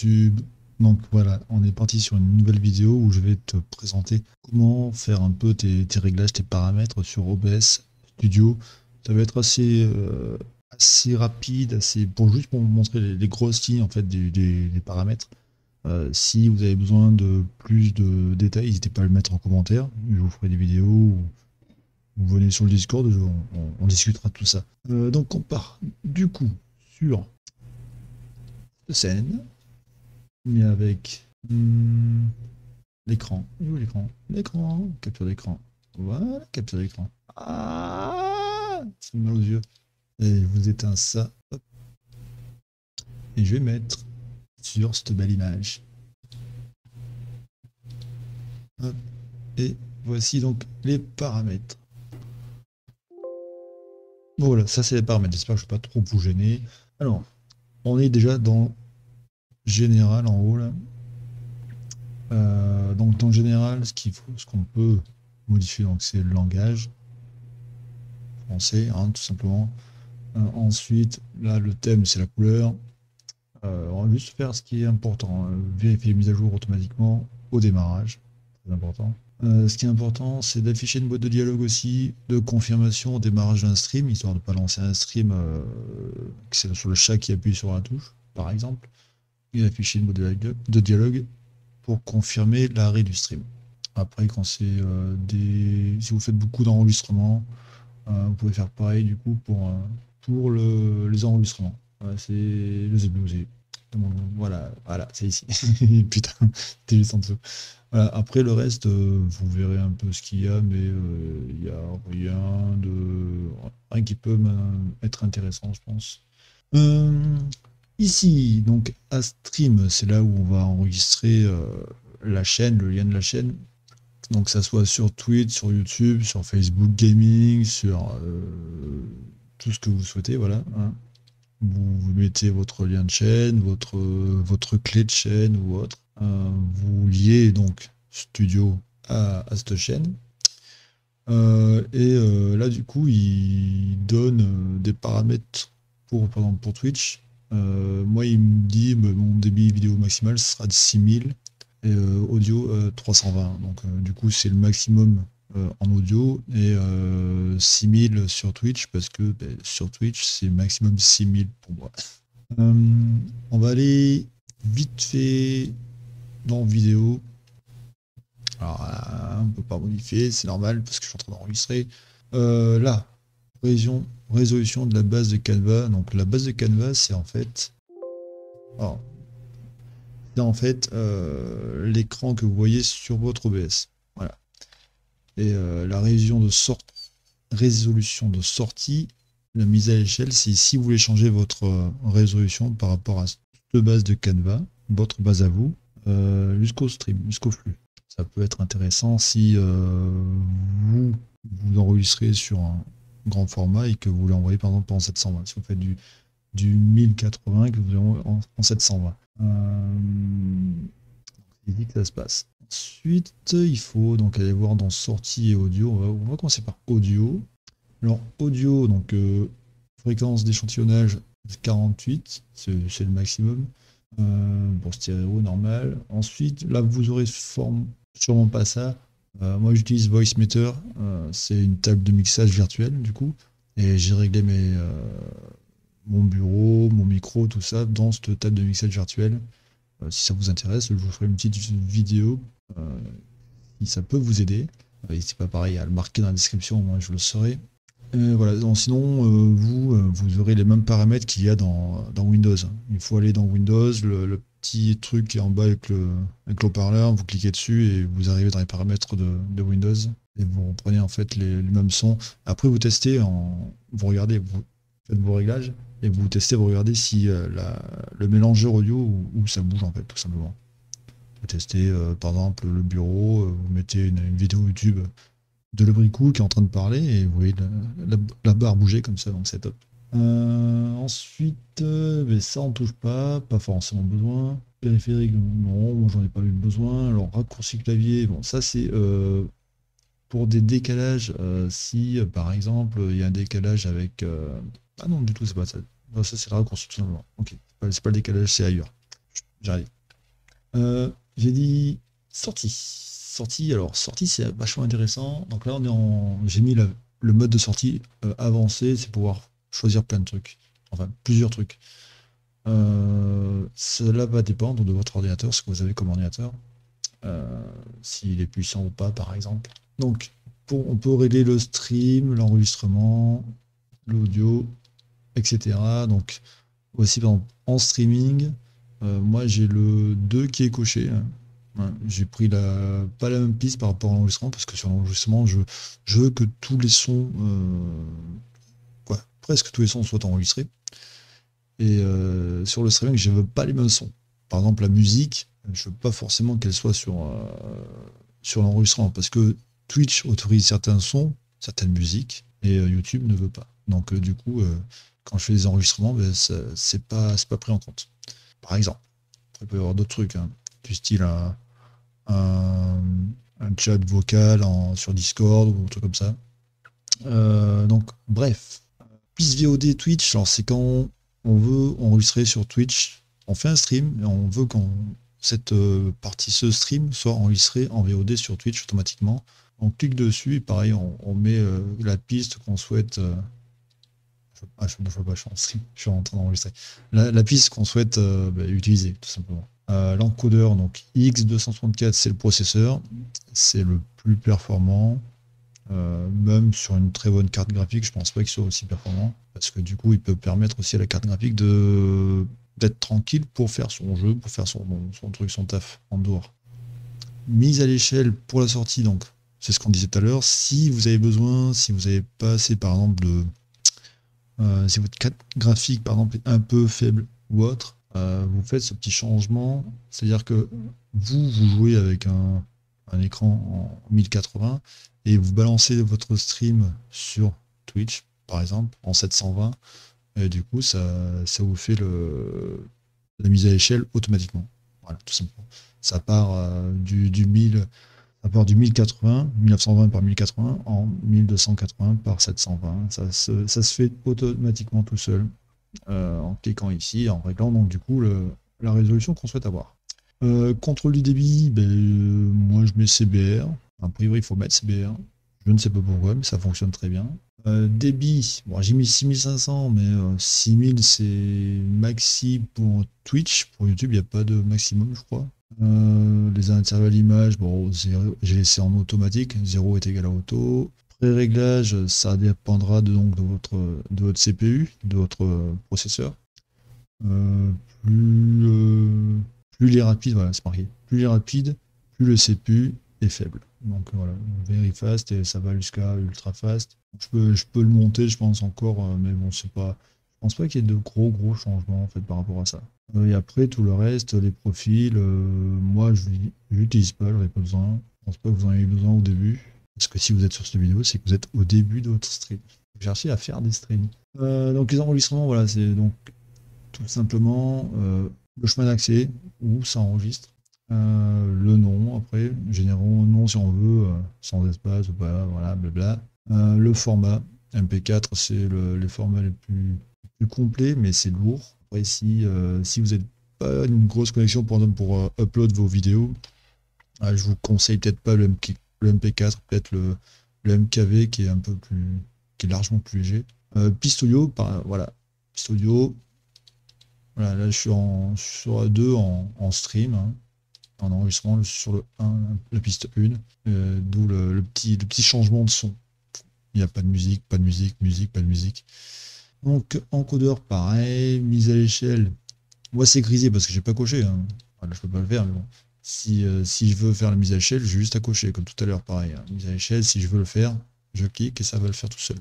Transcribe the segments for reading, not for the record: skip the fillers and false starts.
YouTube. Donc voilà, on est parti sur une nouvelle vidéo où je vais te présenter comment faire un peu tes réglages, tes paramètres sur OBS Studio. Ça va être assez rapide, juste pour vous montrer les grosses lignes en fait des paramètres. Si vous avez besoin de plus de détails, n'hésitez pas à le mettre en commentaire. Je vous ferai des vidéos ou vous venez sur le Discord, on discutera de tout ça. Donc on part du coup sur scène, mais avec l'écran. Où est l'écran? L'écran, capture d'écran. Voilà, capture d'écran. Ah, c'est mal aux yeux. Et je vous éteins ça. Hop. Et je vais mettre sur cette belle image. Hop. Et voici donc les paramètres. Bon, voilà, ça c'est les paramètres. J'espère que je ne vais pas trop vous gêner. Alors, on est déjà dans général en haut là. Donc dans général, ce qu'on peut modifier, donc c'est le langage français, hein, tout simplement. Ensuite, là le thème c'est la couleur. On va juste faire ce qui est important, vérifier les mises à jour automatiquement au démarrage, c'est important. Ce qui est important, c'est d'afficher une boîte de dialogue aussi, de confirmation au démarrage d'un stream, histoire de ne pas lancer un stream que c'est sur le chat qui appuie sur la touche, par exemple, et d'afficher une boîte de dialogue pour confirmer l'arrêt du stream. Après, quand c'est si vous faites beaucoup d'enregistrements, vous pouvez faire pareil du coup pour les enregistrements. Voilà, c'est le ZBOZ. Voilà, c'est ici. Putain, t'es juste en dessous. Voilà, après le reste, vous verrez un peu ce qu'il y a, mais il n'y a rien qui peut être intéressant, je pense. Ici, donc à stream, c'est là où on va enregistrer la chaîne, le lien de la chaîne. Donc ça soit sur Twitch, sur YouTube, sur Facebook Gaming, sur tout ce que vous souhaitez, voilà. Hein. Vous mettez votre lien de chaîne, votre clé de chaîne ou autre. Vous liez donc Studio à cette chaîne. Là du coup il donne des paramètres par exemple pour Twitch. Moi il me dit mon débit vidéo maximal sera de 6000 et audio 320. Donc du coup c'est le maximum en audio et 6000 sur Twitch parce que sur Twitch c'est maximum 6000 pour moi. On va aller vite fait dans vidéo. Alors on peut pas modifier, c'est normal parce que je suis en train d'enregistrer. Là, résolution de la base de Canva. Donc la base de Canva c'est en fait... l'écran que vous voyez sur votre OBS. Voilà. Et la résolution de sortie, la mise à l'échelle, c'est si vous voulez changer votre résolution par rapport à cette base de Canva, votre base à vous, jusqu'au stream, jusqu'au flux. Ça peut être intéressant si vous enregistrez sur un grand format et que vous l'envoyez par exemple en 720. Si vous faites du 1080 que vous envoyez en 720. C'est ici que ça se passe. Ensuite, il faut donc aller voir dans sortie et audio. On va commencer par audio. Alors, audio, donc fréquence d'échantillonnage 48, c'est le maximum. Pour stéréo, normal. Ensuite, là, vous aurez sûrement pas ça. Moi, j'utilise VoiceMeter. C'est une table de mixage virtuelle, du coup. Et j'ai réglé mon bureau, mon micro, tout ça dans cette table de mixage virtuelle. Si ça vous intéresse, je vous ferai une petite vidéo si ça peut vous aider. N'hésitez pas pareil à le marquer dans la description, moi je le saurai. Voilà, donc, sinon vous aurez les mêmes paramètres qu'il y a dans Windows. Il faut aller dans Windows, le petit truc qui est en bas avec l'haut-parleur, vous cliquez dessus et vous arrivez dans les paramètres de Windows et vous reprenez en fait les mêmes sons. Après vous testez, vous regardez, vous faites vos réglages et vous testez, vous regardez si le mélangeur audio où ça bouge en fait, tout simplement. Vous testez par exemple le bureau, vous mettez une vidéo YouTube de Lebricou qui est en train de parler et vous voyez la barre bouger comme ça, donc c'est top. Ensuite, mais ça on touche pas forcément besoin. Périphérique, non, moi j'en ai pas eu besoin. Alors raccourci clavier, bon ça c'est pour des décalages, si par exemple il y a un décalage avec... Ah non du tout c'est pas ça. Non, ça c'est le raccourci tout simplement. Ok, c'est pas le décalage, c'est ailleurs. j'arrive. J'ai dit sortie. Sortie, alors sortie c'est vachement intéressant. Donc là j'ai mis le mode de sortie avancé, c'est pouvoir choisir plein de trucs. Enfin plusieurs trucs. Cela va dépendre de votre ordinateur, ce que vous avez comme ordinateur. euh, S'il est puissant ou pas par exemple. Donc on peut régler le stream, l'enregistrement, l'audio, etc. Donc aussi par exemple, en streaming, moi j'ai le 2 qui est coché, hein. Ouais, j'ai pris pas la même piste par rapport à l'enregistrement parce que sur l'enregistrement je veux que tous les sons, presque tous les sons soient enregistrés. Et sur le streaming, je veux pas les mêmes sons. Par exemple, la musique, je veux pas forcément qu'elle soit sur l'enregistrement parce que Twitch autorise certains sons, certaines musiques, et YouTube ne veut pas. Donc du coup, quand je fais des enregistrements, ben, c'est pas pris en compte. Par exemple, il peut y avoir d'autres trucs, hein, du style un, un chat vocal sur Discord ou un truc comme ça. Donc bref, piste VOD Twitch, alors c'est quand on veut enregistrer sur Twitch, on fait un stream et on veut quand cette partie, ce stream, soit enregistrée en VOD sur Twitch automatiquement. On clique dessus et pareil, on met la piste qu'on souhaite. Je ne vois pas, je suis en stream, je suis en train d'enregistrer. La piste qu'on souhaite utiliser, tout simplement. L'encodeur, donc X264, c'est le processeur, c'est le plus performant. Même sur une très bonne carte graphique, je pense pas qu'il soit aussi performant, parce que du coup, il peut permettre aussi à la carte graphique d'être tranquille pour faire son jeu, pour faire son truc, son taf en dehors. Mise à l'échelle pour la sortie, donc c'est ce qu'on disait tout à l'heure. Si vous avez besoin, si vous avez pas assez, par exemple, si votre carte graphique, par exemple, est un peu faible ou autre, vous faites ce petit changement, c'est-à-dire que vous jouez avec un écran en 1080 et vous balancez votre stream sur Twitch, par exemple, en 720, et du coup, ça vous fait la mise à l'échelle automatiquement. Voilà, tout simplement. Ça part du 1000, ça part du 1080, 1920 par 1080 en 1280 par 720. Ça se fait automatiquement tout seul en cliquant ici, en réglant donc du coup la résolution qu'on souhaite avoir. Contrôle du débit, moi je mets CBR. A priori, il faut mettre CBR. Je ne sais pas pourquoi, mais ça fonctionne très bien. Débit, bon, j'ai mis 6500, mais 6000 c'est maxi pour Twitch. Pour YouTube, il n'y a pas de maximum, je crois. Les intervalles image, bon, j'ai laissé en automatique, 0 est égal à auto. Pré-réglage, ça dépendra donc de votre CPU, de votre processeur. Euh, plus, euh, plus il est rapide, voilà, c'est marqué. Plus il est rapide, plus le CPU est faible. Donc voilà, very fast et ça va jusqu'à ultra fast. Je peux le monter, je pense encore, mais bon, c'est pas. Je pense pas qu'il y ait de gros changements en fait par rapport à ça. Et après tout le reste, les profils, moi je l'utilise pas, j'en ai pas besoin. Je pense pas que vous en ayez besoin au début. Parce que si vous êtes sur cette vidéo, c'est que vous êtes au début de votre stream. Vous cherchez à faire des streams. Donc les enregistrements, voilà, c'est donc tout simplement le chemin d'accès où ça enregistre, le nom, après, générons nom si on veut, sans espace ou pas, voilà, blabla. Le format, MP4, c'est les formats les plus complets, mais c'est lourd. Après, si vous n'avez pas une grosse connexion pour upload vos vidéos, je vous conseille peut-être pas le MP4, peut-être le MKV qui est un peu qui est largement plus léger. Piste audio, voilà, piste audio. Voilà, là je suis sur A2 en stream, hein, en enregistrement sur la piste 1, d'où le petit changement de son. Il n'y a pas de musique, pas de musique, musique, pas de musique. Donc encodeur pareil, mise à l'échelle. Moi c'est grisé parce que j'ai pas coché, hein. Voilà, je peux pas le faire, mais bon. Si je veux faire la mise à l'échelle, j'ai juste à cocher, comme tout à l'heure, pareil, hein. Mise à l'échelle, si je veux le faire, je clique et ça va le faire tout seul.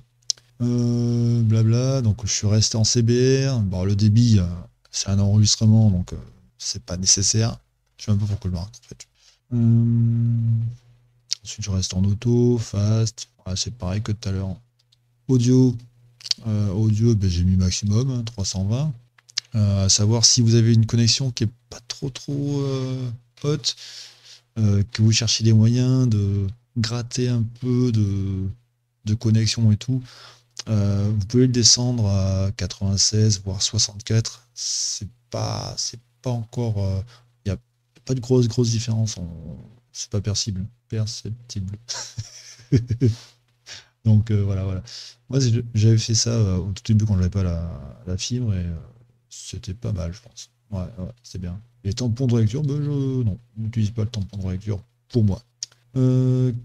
Blabla, donc je suis resté en CBR. Bon, le débit, c'est un enregistrement, donc c'est pas nécessaire. Je sais même pas pourquoi le marque en fait. Ensuite, je reste en auto, fast. Voilà, c'est pareil que tout à l'heure. Audio, j'ai mis maximum, hein, 320. À savoir si vous avez une connexion qui est pas trop haute, que vous cherchez des moyens de gratter un peu de connexion et tout. Vous pouvez le descendre à 96 voire 64. C'est pas encore, il n'y a pas de grosse différence. C'est pas perceptible. Donc voilà. Moi j'avais fait ça au tout début quand j'avais pas la fibre et c'était pas mal, je pense. Ouais, c'est bien. Les tampons de lecture, ben non, n'utilise pas le tampon de lecture pour moi.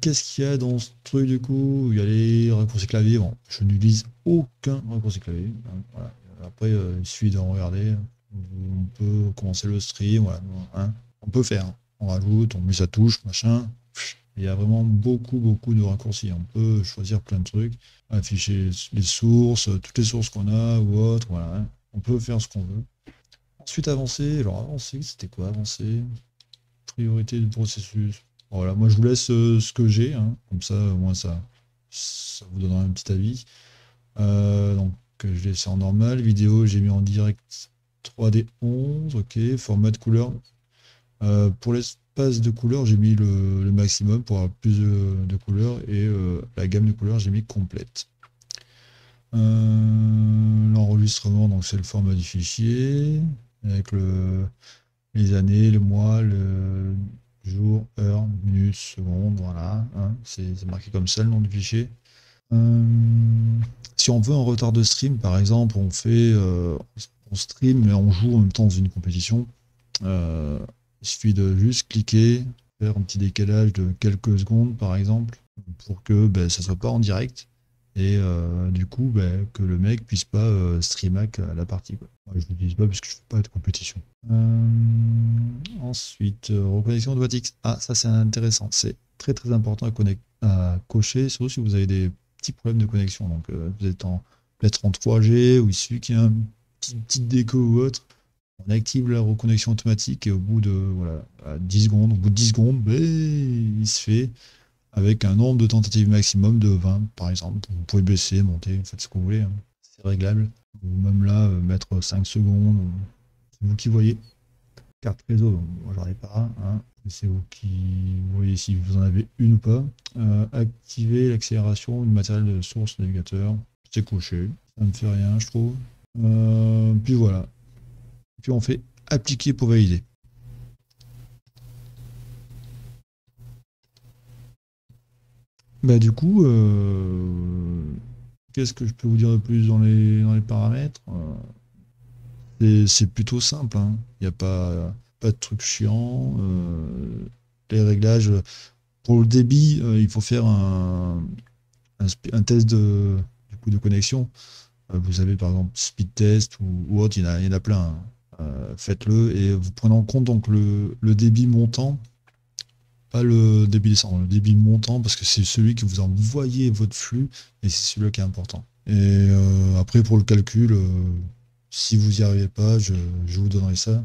Qu'est-ce qu'il y a dans ce truc du coup? Il y a les raccourcis clavier. Bon, je n'utilise aucun raccourci clavier, hein, voilà. Après, il suffit de regarder. On peut commencer le stream, voilà, hein. On peut faire. On rajoute, on met sa touche, machin. Il y a vraiment beaucoup de raccourcis. On peut choisir plein de trucs, afficher les sources, toutes les sources qu'on a ou autres, voilà, hein. On peut faire ce qu'on veut. Ensuite, avancer. Alors, avancer, c'était quoi avancer? Priorité du processus. Voilà, moi je vous laisse ce que j'ai, hein. Comme ça, au moins ça vous donnera un petit avis. Donc, je l'ai laissé en normal. Vidéo, j'ai mis en direct 3D 11, ok. Format de couleur. Pour l'espace de couleurs, j'ai mis le maximum pour avoir plus de couleurs et la gamme de couleurs, j'ai mis complète. L'enregistrement, donc c'est le format du fichier avec les années, le mois, le jour, heure, minute, seconde, voilà, hein, c'est marqué comme ça le nom du fichier. Si on veut un retard de stream, par exemple, on stream mais on joue en même temps dans une compétition. Il suffit de juste cliquer, faire un petit décalage de quelques secondes par exemple, pour que ça soit pas en direct et du coup que le mec puisse pas streamac la partie, quoi. Moi, je l'utilise pas parce que je fais pas de compétition. Ensuite, reconnexion automatique. Ah, ça c'est intéressant, c'est très important à cocher, surtout si vous avez des petits problèmes de connexion. Donc vous êtes peut-être en 3G ou il suffit qu'il y ait un petite déco ou autre. On active la reconnexion automatique et au bout de voilà, à 10 secondes, au bout de 10 secondes, il se fait avec un nombre de tentatives maximum de 20 par exemple. Vous pouvez baisser, monter, faites ce que vous voulez, hein. C'est réglable. Ou même là, mettre 5 secondes, c'est vous qui voyez. Carte réseau, moi j'en ai pas, hein. C'est vous qui voyez si vous en avez une ou pas. Activer l'accélération du matériel de source navigateur, c'est coché, ça ne me fait rien je trouve. Puis voilà. Puis on fait appliquer pour valider. Du coup, qu'est-ce que je peux vous dire de plus dans les paramètres? C'est plutôt simple, hein. Il n'y a pas de truc chiant. Les réglages, pour le débit, il faut faire un test du coup, de connexion. Vous avez par exemple speed test ou autre, il y en a plein, hein. Faites-le et vous prenez en compte donc le débit montant, pas le débit descendant, le débit montant parce que c'est celui que vous envoyez votre flux et c'est celui-là qui est important. Et après pour le calcul, si vous n'y arrivez pas, je vous donnerai ça.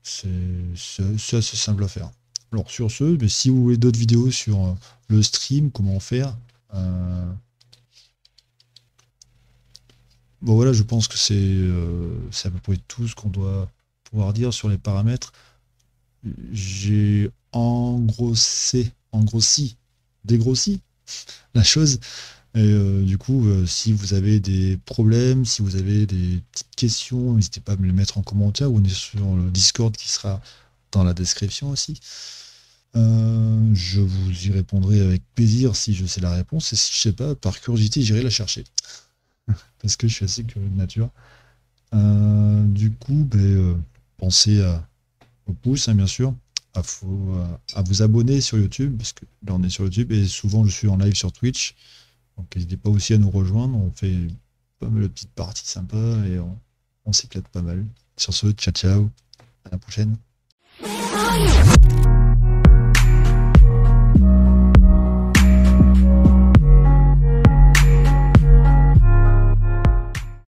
C'est assez simple à faire. Alors sur ce, mais si vous voulez d'autres vidéos sur le stream, comment faire, bon voilà, je pense que c'est à peu près tout ce qu'on doit pouvoir dire sur les paramètres. J'ai dégrossi la chose. Et du coup, si vous avez des problèmes, si vous avez des petites questions, n'hésitez pas à me les mettre en commentaire ou on est sur le Discord qui sera dans la description aussi. Je vous y répondrai avec plaisir si je sais la réponse et si je sais pas, par curiosité, j'irai la chercher. Parce que je suis assez curieux de nature. Du coup, pensez au pouce, hein, bien sûr, à vous abonner sur YouTube, parce que là on est sur YouTube et souvent je suis en live sur Twitch. Donc n'hésitez pas aussi à nous rejoindre, on fait pas mal de petites parties sympas et on s'éclate pas mal. Sur ce, ciao ciao, à la prochaine.